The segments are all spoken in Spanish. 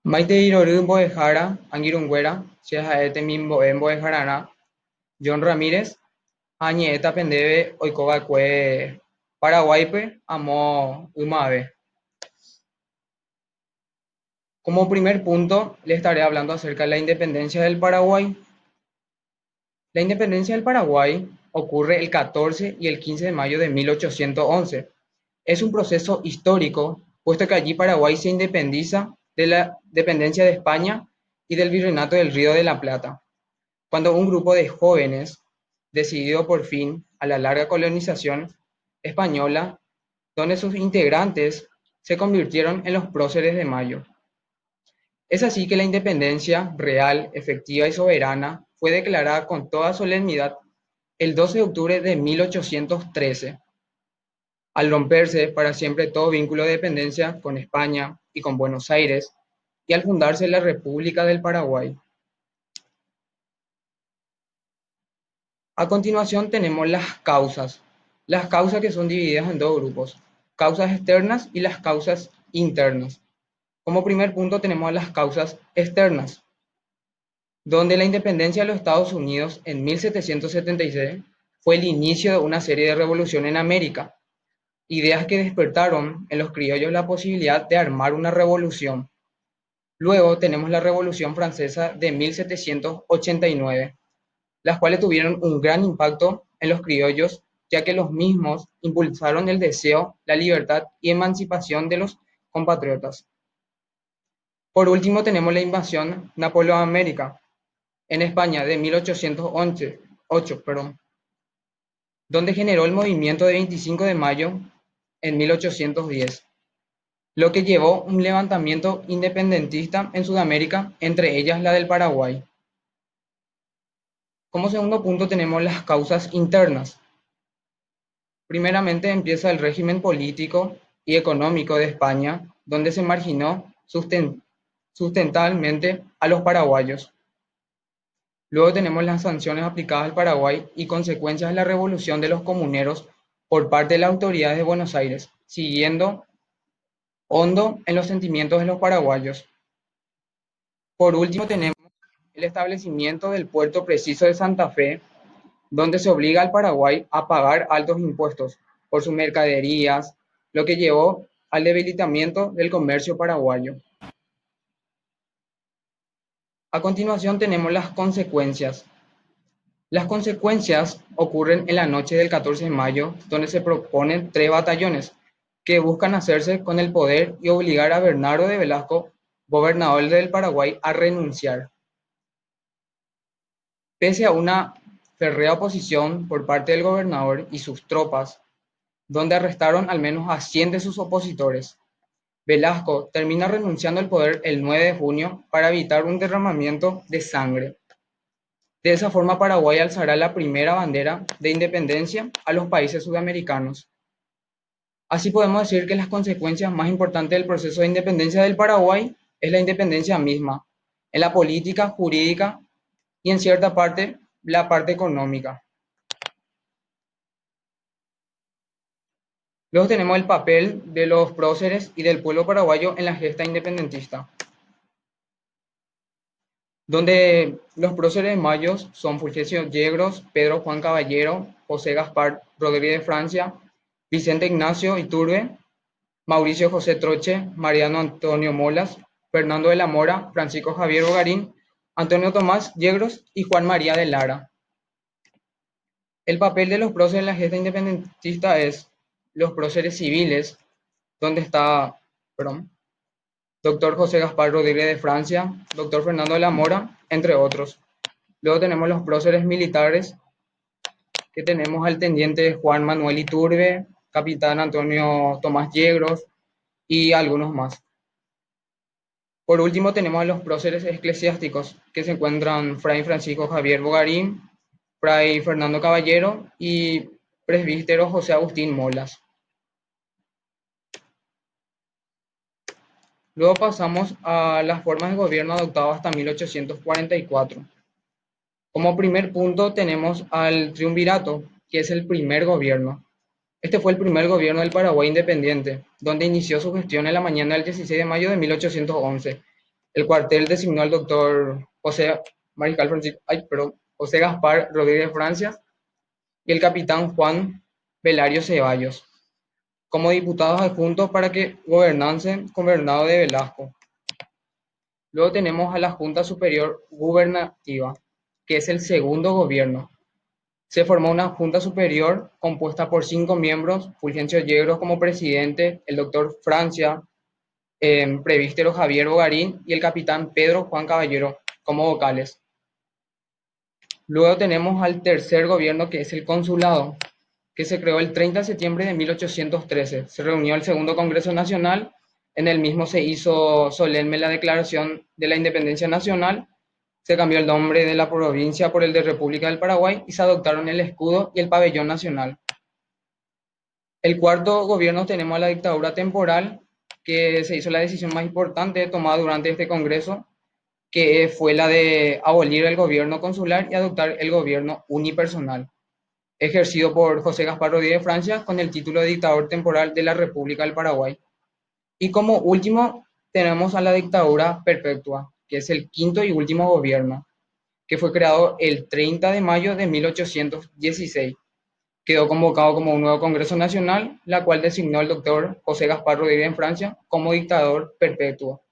Maite Iroru Mboejara, Angirunguera, Chejaete Mimboe Mboejarana, John Ramírez, Añeta Pendebe, Oikogakue, Paraguaype, Amo Umabe. Como primer punto, le estaré hablando acerca de la independencia del Paraguay. La independencia del Paraguay ocurre el 14 y el 15 de mayo de 1811. Es un proceso histórico, puesto que allí Paraguay se independiza de la dependencia de España y del Virreinato del Río de la Plata, cuando un grupo de jóvenes decidió por fin a la larga colonización española, donde sus integrantes se convirtieron en los próceres de Mayo. Es así que la independencia real, efectiva y soberana fue declarada con toda solemnidad el 12 de octubre de 1813, al romperse para siempre todo vínculo de dependencia con España y con Buenos Aires, y al fundarse la República del Paraguay. A continuación tenemos las causas que son divididas en dos grupos, causas externas y las causas internas. Como primer punto tenemos las causas externas, donde la independencia de los Estados Unidos en 1776 fue el inicio de una serie de revoluciones en América, ideas que despertaron en los criollos la posibilidad de armar una revolución. Luego tenemos la Revolución Francesa de 1789, las cuales tuvieron un gran impacto en los criollos, ya que los mismos impulsaron el deseo, la libertad y emancipación de los compatriotas. Por último tenemos la invasión Napoleón-América en España de 1808, donde generó el movimiento de 25 de mayo en 1810, lo que llevó un levantamiento independentista en Sudamérica, entre ellas la del Paraguay. Como segundo punto tenemos las causas internas. Primeramente empieza el régimen político y económico de España, donde se marginó sustentablemente a los paraguayos. Luego tenemos las sanciones aplicadas al Paraguay y consecuencias de la revolución de los comuneros por parte de las autoridades de Buenos Aires, siguiendo hondo en los sentimientos de los paraguayos. Por último tenemos el establecimiento del puerto preciso de Santa Fe, donde se obliga al Paraguay a pagar altos impuestos por sus mercaderías, lo que llevó al debilitamiento del comercio paraguayo. A continuación tenemos las consecuencias. Las consecuencias ocurren en la noche del 14 de mayo, donde se proponen tres batallones que buscan hacerse con el poder y obligar a Bernardo de Velasco, gobernador del Paraguay, a renunciar. Pese a una férrea oposición por parte del gobernador y sus tropas, donde arrestaron al menos a 100 de sus opositores, Velasco termina renunciando al poder el 9 de junio para evitar un derramamiento de sangre. De esa forma, Paraguay alzará la primera bandera de independencia a los países sudamericanos. Así podemos decir que las consecuencias más importantes del proceso de independencia del Paraguay es la independencia misma, en la política, jurídica y en cierta parte la parte económica. Luego tenemos el papel de los próceres y del pueblo paraguayo en la gesta independentista, donde los próceres mayos son Fulgencio Yegros, Pedro Juan Caballero, José Gaspar Rodríguez de Francia, Vicente Ignacio Iturbe, Mauricio José Troche, Mariano Antonio Molas, Fernando de la Mora, Francisco Javier Bogarín, Antonio Tomás Yegros y Juan María de Lara. El papel de los próceres en la gesta independentista es los próceres civiles, donde está, perdón, doctor José Gaspar Rodríguez de Francia, doctor Fernando de la Mora, entre otros. Luego tenemos los próceres militares, que tenemos al teniente Juan Manuel Iturbe, capitán Antonio Tomás Yegros y algunos más. Por último tenemos a los próceres eclesiásticos, que se encuentran Fray Francisco Javier Bogarín, Fray Fernando Caballero y presbítero José Agustín Molas. Luego pasamos a las formas de gobierno adoptadas hasta 1844. Como primer punto tenemos al triunvirato, que es el primer gobierno. Este fue el primer gobierno del Paraguay independiente, donde inició su gestión en la mañana del 16 de mayo de 1811 El cuartel designó al doctor José, Mariscal Francisco, ay, perdón, José Gaspar Rodríguez de Francia y el capitán Juan Velario Ceballos como diputados adjuntos para que gobernasen con Bernardo de Velasco. Luego tenemos a la Junta Superior Gubernativa, que es el segundo gobierno. Se formó una Junta Superior compuesta por 5 miembros: Fulgencio Yegros como presidente, el doctor Francia, prevístero Javier Bogarín y el capitán Pedro Juan Caballero como vocales. Luego tenemos al tercer gobierno, que es el consulado, que se creó el 30 de septiembre de 1813. Se reunió el Segundo Congreso Nacional, en el mismo se hizo solemne la Declaración de la Independencia Nacional, se cambió el nombre de la provincia por el de República del Paraguay y se adoptaron el escudo y el pabellón nacional. El cuarto gobierno tenemos a la dictadura temporal, que se hizo la decisión más importante tomada durante este Congreso, que fue la de abolir el gobierno consular y adoptar el gobierno unipersonal, ejercido por José Gaspar Rodríguez de Francia con el título de dictador temporal de la República del Paraguay. Y como último tenemos a la dictadura perpetua, que es el quinto y último gobierno, que fue creado el 30 de mayo de 1816. Quedó convocado como un nuevo Congreso Nacional, la cual designó al doctor José Gaspar Rodríguez en Francia como dictador perpetuo.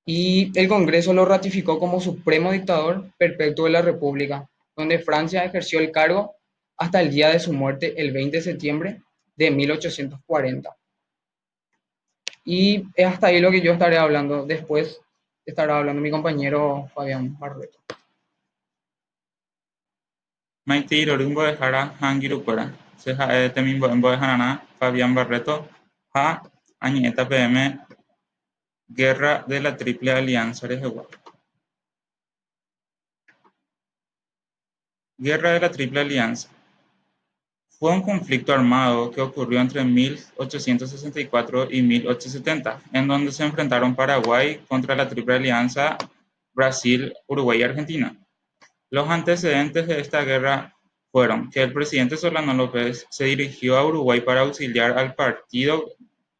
Y el Congreso lo ratificó como supremo dictador perpetuo de la República, donde Francia ejerció el cargo hasta el día de su muerte, el 20 de septiembre de 1840. Y es hasta ahí lo que yo estaré hablando. Después estará hablando mi compañero Fabián Barreto. Maite Rumbo Hangirupara. Se temimbo Hanana, Fabián Barreto, Ha, Añeta PM, Guerra de la Triple Alianza de Jehová. Guerra de la Triple Alianza. Fue un conflicto armado que ocurrió entre 1864 y 1870, en donde se enfrentaron Paraguay contra la Triple Alianza, Brasil, Uruguay y Argentina. Los antecedentes de esta guerra fueron que el presidente Solano López se dirigió a Uruguay para auxiliar al Partido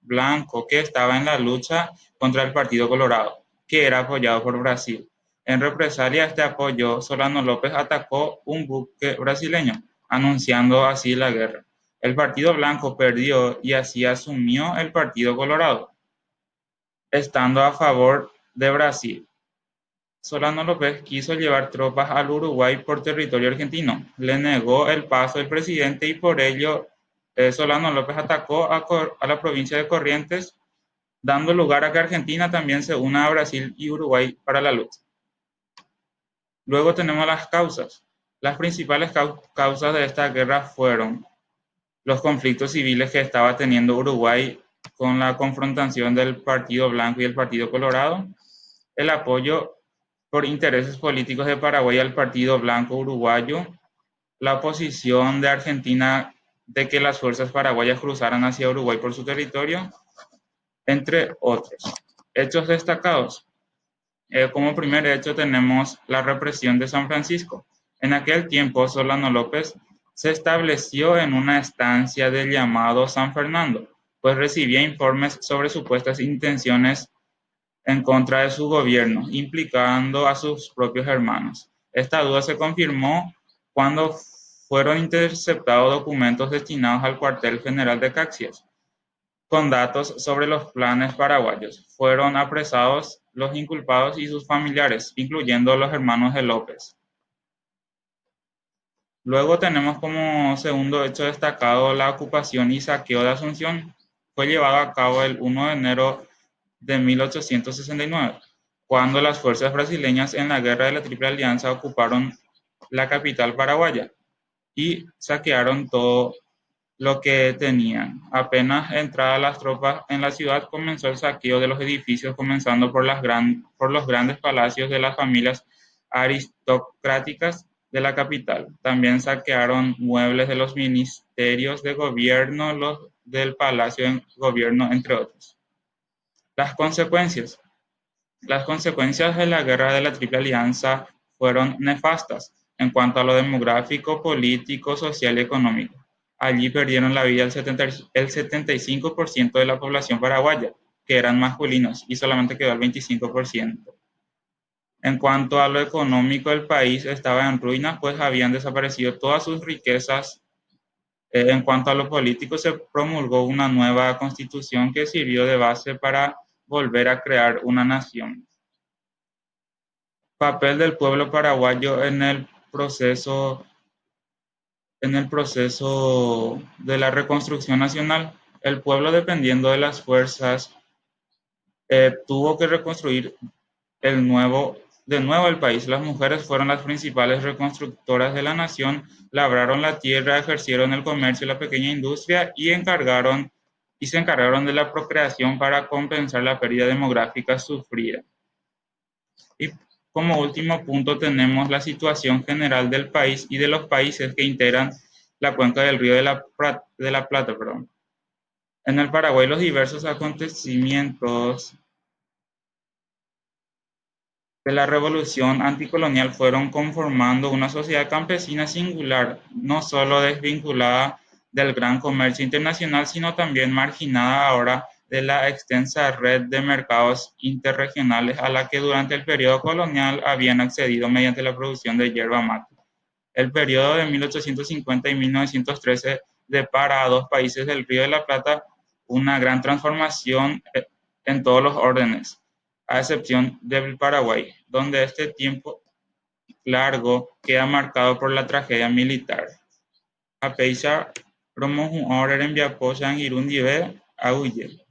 Blanco, que estaba en la lucha contra el Partido Colorado, que era apoyado por Brasil. En represalia a este apoyo, Solano López atacó un buque brasileño, anunciando así la guerra. El Partido Blanco perdió y así asumió el Partido Colorado, estando a favor de Brasil. Solano López quiso llevar tropas al Uruguay por territorio argentino. Le negó el paso el presidente y por ello Solano López atacó a la provincia de Corrientes, dando lugar a que Argentina también se una a Brasil y Uruguay para la lucha. Luego tenemos las causas. Las principales causas de esta guerra fueron los conflictos civiles que estaba teniendo Uruguay con la confrontación del Partido Blanco y el Partido Colorado, el apoyo por intereses políticos de Paraguay al Partido Blanco Uruguayo, la oposición de Argentina de que las fuerzas paraguayas cruzaran hacia Uruguay por su territorio, entre otros. Hechos destacados. Como primer hecho tenemos la represión de San Francisco. En aquel tiempo, Solano López se estableció en una estancia del llamado San Fernando, pues recibía informes sobre supuestas intenciones en contra de su gobierno, implicando a sus propios hermanos. Esta duda se confirmó cuando fueron interceptados documentos destinados al cuartel general de Caxias, con datos sobre los planes paraguayos. Fueron apresados los inculpados y sus familiares, incluyendo los hermanos de López. Luego tenemos como segundo hecho destacado la ocupación y saqueo de Asunción. Fue llevado a cabo el 1 de enero de 1869, cuando las fuerzas brasileñas en la Guerra de la Triple Alianza ocuparon la capital paraguaya y saquearon todo lo que tenían. Apenas entradas las tropas en la ciudad, comenzó el saqueo de los edificios, comenzando por los grandes palacios de las familias aristocráticas de la capital. También saquearon muebles de los ministerios de gobierno, los del Palacio de Gobierno, entre otros. Las consecuencias. Las consecuencias de la Guerra de la Triple Alianza fueron nefastas en cuanto a lo demográfico, político, social y económico. Allí perdieron la vida el 75% de la población paraguaya. que eran masculinos y solamente quedó el 25%. En cuanto a lo económico, el país estaba en ruinas, pues habían desaparecido todas sus riquezas. En cuanto a lo político, se promulgó una nueva constitución que sirvió de base para volver a crear una nación. Papel del pueblo paraguayo en el proceso de la reconstrucción nacional. El pueblo, dependiendo de las fuerzas, tuvo que reconstruir de nuevo el país. Las mujeres fueron las principales reconstructoras de la nación, labraron la tierra, ejercieron el comercio y la pequeña industria y se encargaron de la procreación para compensar la pérdida demográfica sufrida. Y como último punto tenemos la situación general del país y de los países que integran la cuenca del río de la Plata. Perdón. En el Paraguay, los diversos acontecimientos de la revolución anticolonial fueron conformando una sociedad campesina singular, no solo desvinculada del gran comercio internacional, sino también marginada ahora de la extensa red de mercados interregionales a la que durante el periodo colonial habían accedido mediante la producción de yerba mate. El periodo de 1850 y 1913 depara a dos países del Río de la Plata una gran transformación en todos los órdenes, a excepción del Paraguay, donde este tiempo largo queda marcado por la tragedia militar. A pesar promo ahora en Viaposa en Irundi a huye.